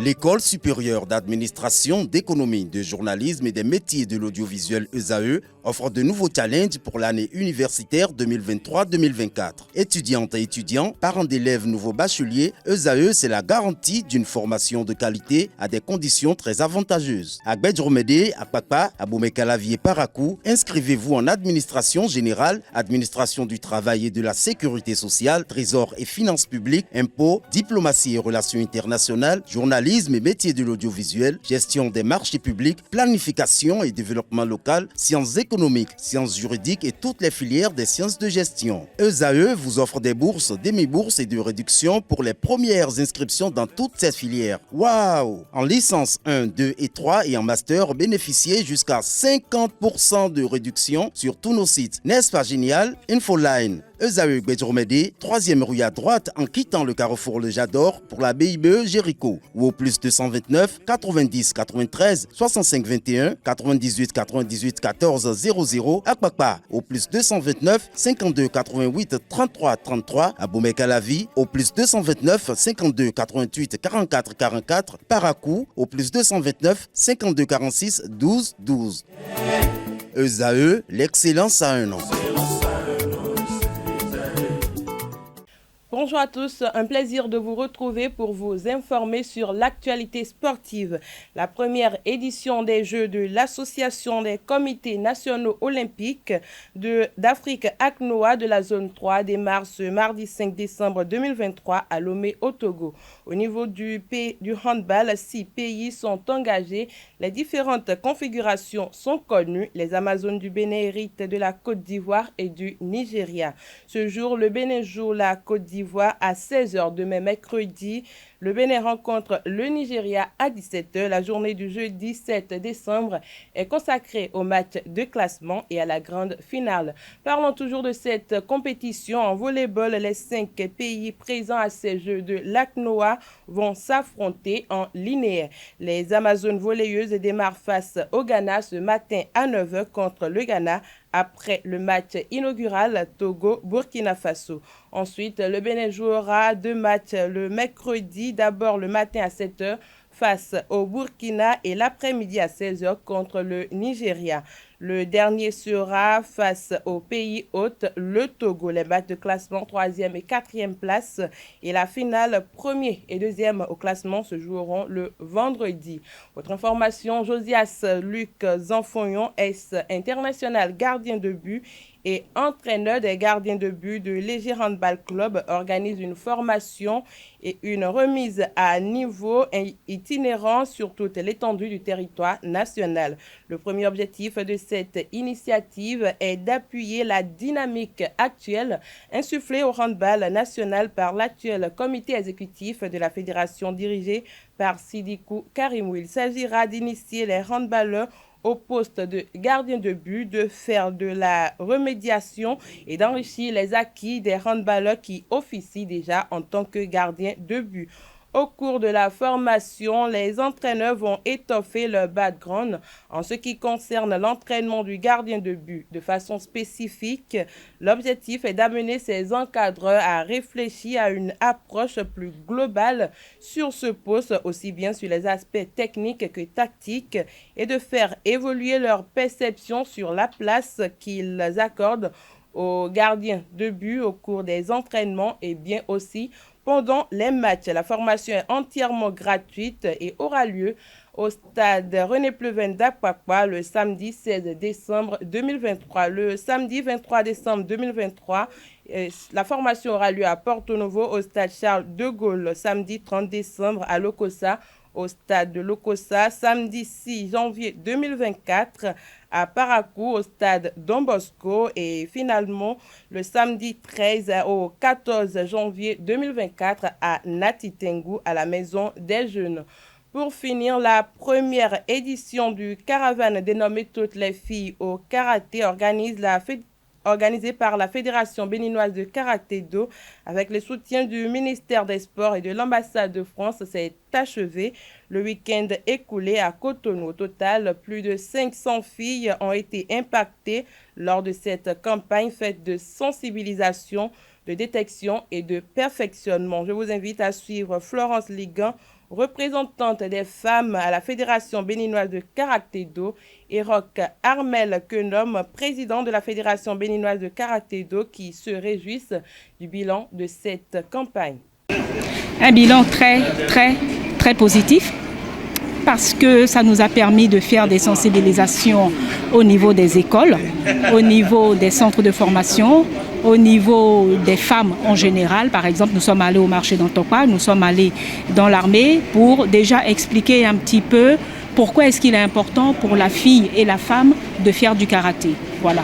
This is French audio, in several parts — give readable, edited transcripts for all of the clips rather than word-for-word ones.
L'École supérieure d'administration, d'économie, de journalisme et des métiers de l'audiovisuel ESAE offre de nouveaux challenges pour l'année universitaire 2023-2024. Étudiantes et étudiants, parents d'élèves nouveaux bacheliers, ESAE, c'est la garantie d'une formation de qualité à des conditions très avantageuses. À Gbedjromede, à Papa, à Boumekalavi et Parakou, inscrivez-vous en administration générale, administration du travail et de la sécurité sociale, trésor et finances publiques, impôts, diplomatie et relations internationales, journalisme et métiers de l'audiovisuel, gestion des marchés publics, planification et développement local, sciences économiques, sciences juridiques et toutes les filières des sciences de gestion. ESAE vous offre des bourses, demi-bourses et de réductions pour les premières inscriptions dans toutes ces filières. Waouh! En licence 1, 2 et 3 et en master, bénéficiez jusqu'à 50% de réduction sur tous nos sites. N'est-ce pas génial? Infoline. ESAE Gbedjromede, 3e rue à droite en quittant le carrefour Le Jador pour la BIBE Jéricho ou au plus 229 90 93 65 21 98 98 14 00 à Kpakpa au plus 229 52 88 33 33 à Boumekalavi au plus 229 52 88 44 44 Parakou au plus 229 52 46 12 12. ESAE, l'excellence à un nom. Bonjour à tous, un plaisir de vous retrouver pour vous informer sur l'actualité sportive. La première édition des Jeux de l'Association des comités nationaux olympiques d'Afrique ACNOA de la zone 3 démarre ce mardi 5 décembre 2023 à Lomé au Togo. Au niveau du handball, 6 pays sont engagés. Les différentes configurations sont connues. Les Amazones du Bénin héritent de la Côte d'Ivoire et du Nigeria. Ce jour, le Bénin joue la Côte d'Ivoire à 16h demain mercredi. Le Bénin rencontre le Nigeria à 17h. La journée du jeudi 7 décembre est consacrée au match de classement et à la grande finale. Parlons toujours de cette compétition. En volleyball, les 5 pays présents à ces Jeux de l'ACNOA vont s'affronter en linéaire. Les Amazones volleyeuses démarrent face au Ghana ce matin à 9h contre le Ghana après le match inaugural Togo-Burkina Faso. Ensuite, le Bénin jouera 2 matchs le mercredi, d'abord le matin à 7h face au Burkina et l'après-midi à 16h contre le Nigeria. Le dernier sera face au pays hôte, le Togo. Les matchs de classement 3e et 4e place et la finale 1er et 2e au classement se joueront le vendredi. Autre information, Josias Luc Zanfoyon, ex-international gardien de but et entraîneur des gardiens de but de Léger Handball Club, organise une formation et une remise à niveau itinérant sur toute l'étendue du territoire national. Le premier objectif de cette initiative est d'appuyer la dynamique actuelle insufflée au handball national par l'actuel comité exécutif de la fédération dirigé par Sidikou Karimou. Il s'agira d'initier les handballeurs au poste de gardien de but, de faire de la remédiation et d'enrichir les acquis des handballeurs qui officient déjà en tant que gardiens de but. Au cours de la formation, les entraîneurs vont étoffer leur background en ce qui concerne l'entraînement du gardien de but. De façon spécifique, l'objectif est d'amener ces encadreurs à réfléchir à une approche plus globale sur ce poste, aussi bien sur les aspects techniques que tactiques, et de faire évoluer leur perception sur la place qu'ils accordent aux gardiens de but au cours des entraînements et bien aussi pendant les matchs. La formation est entièrement gratuite et aura lieu au stade René Pleven d'Apakwa le samedi 16 décembre 2023. Le samedi 23 décembre 2023, la formation aura lieu à Porto Novo au stade Charles de Gaulle. Le samedi 30 décembre à Lokossa au stade de Lokossa. Samedi 6 janvier 2024 à Parakou au stade Don Bosco et finalement le samedi 13 au 14 janvier 2024 à Natitengu à la Maison des Jeunes. Pour finir, la première édition du caravane dénommée Toutes les filles au karaté organise la organisé par la Fédération béninoise de karaté-do avec le soutien du ministère des Sports et de l'ambassade de France s'est achevé le week-end écoulé à Cotonou. Au total, plus de 500 filles ont été impactées lors de cette campagne faite de sensibilisation, de détection et de perfectionnement. Je vous invite à suivre Florence Ligan, représentante des femmes à la Fédération béninoise de karaté-do, et Roch Armel Kenom, président de la Fédération béninoise de karaté-do, qui se réjouissent du bilan de cette campagne. Un bilan très positif, parce que ça nous a permis de faire des sensibilisations au niveau des écoles, au niveau des centres de formation, au niveau des femmes en général. Par exemple, nous sommes allés au marché d'Antokwa, nous sommes allés dans l'armée pour déjà expliquer un petit peu pourquoi est-ce qu'il est important pour la fille et la femme de faire du karaté. Voilà.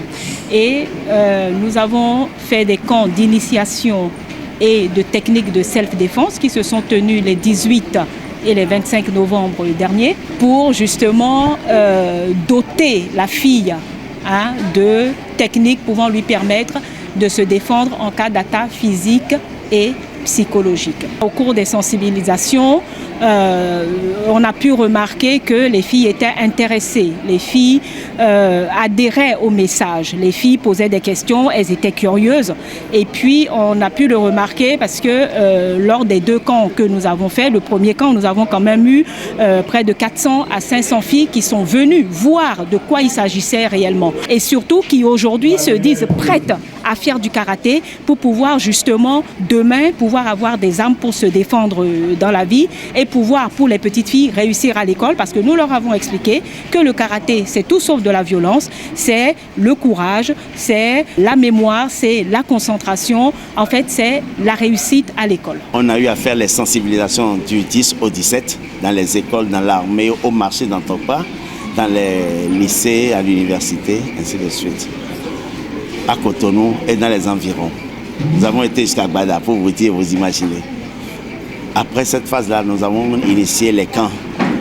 Et nous avons fait des camps d'initiation et de techniques de self-défense qui se sont tenus les 18 et les 25 novembre dernier pour justement doter la fille de techniques pouvant lui permettre de se défendre en cas d'attaque physique et psychologique. Au cours des sensibilisations, on a pu remarquer que les filles étaient intéressées, les filles adhéraient au message, les filles posaient des questions, elles étaient curieuses. Et puis on a pu le remarquer parce que lors des 2 camps que nous avons fait, le premier camp, nous avons quand même eu près de 400 à 500 filles qui sont venues voir de quoi il s'agissait réellement. Et surtout qui aujourd'hui se disent prêtes à faire du karaté pour pouvoir justement demain pouvoir avoir des armes pour se défendre dans la vie et pouvoir pour les petites filles réussir à l'école, parce que nous leur avons expliqué que le karaté c'est tout sauf de la violence, c'est le courage, c'est la mémoire, c'est la concentration, en fait c'est la réussite à l'école. On a eu à faire les sensibilisations du 10 au 17 dans les écoles, dans l'armée, au marché d'Antokwa, dans les lycées, à l'université, ainsi de suite, à Cotonou et dans les environs. Nous avons été jusqu'à Bada pour vous dire, vous imaginez. Après cette phase-là, nous avons initié les camps.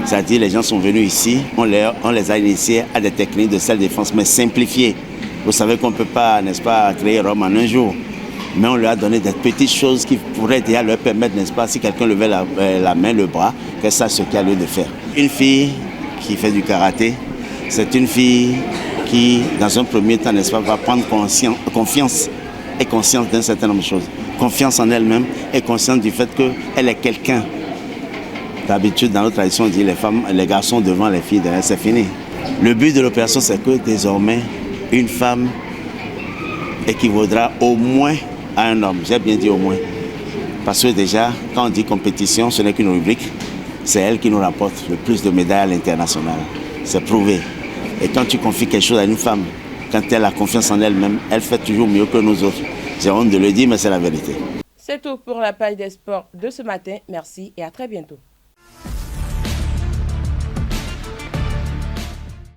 C'est-à-dire les gens sont venus ici, on les a initiés à des techniques de self-défense, mais simplifiées. Vous savez qu'on ne peut pas, n'est-ce pas, créer Rome en un jour. Mais on leur a donné des petites choses qui pourraient déjà leur permettre, n'est-ce pas, si quelqu'un levait la main, le bras, qu'elle sache ce qu'il y a lieu de faire. Une fille qui fait du karaté, c'est une fille qui, dans un premier temps, n'est-ce pas, va prendre confiance et conscience d'un certain nombre de choses. Confiance en elle-même et conscience du fait qu'elle est quelqu'un. D'habitude, dans notre tradition, on dit les garçons devant les filles derrière, c'est fini. Le but de l'opération, c'est que désormais, une femme équivaudra au moins à un homme. J'ai bien dit au moins. Parce que déjà, quand on dit compétition, ce n'est qu'une rubrique. C'est elle qui nous rapporte le plus de médailles à l'international. C'est prouvé. Et quand tu confies quelque chose à une femme, quand elle a confiance en elle-même, elle fait toujours mieux que nous autres. J'ai honte de le dire, mais c'est la vérité. C'est tout pour la page des sports de ce matin. Merci et à très bientôt.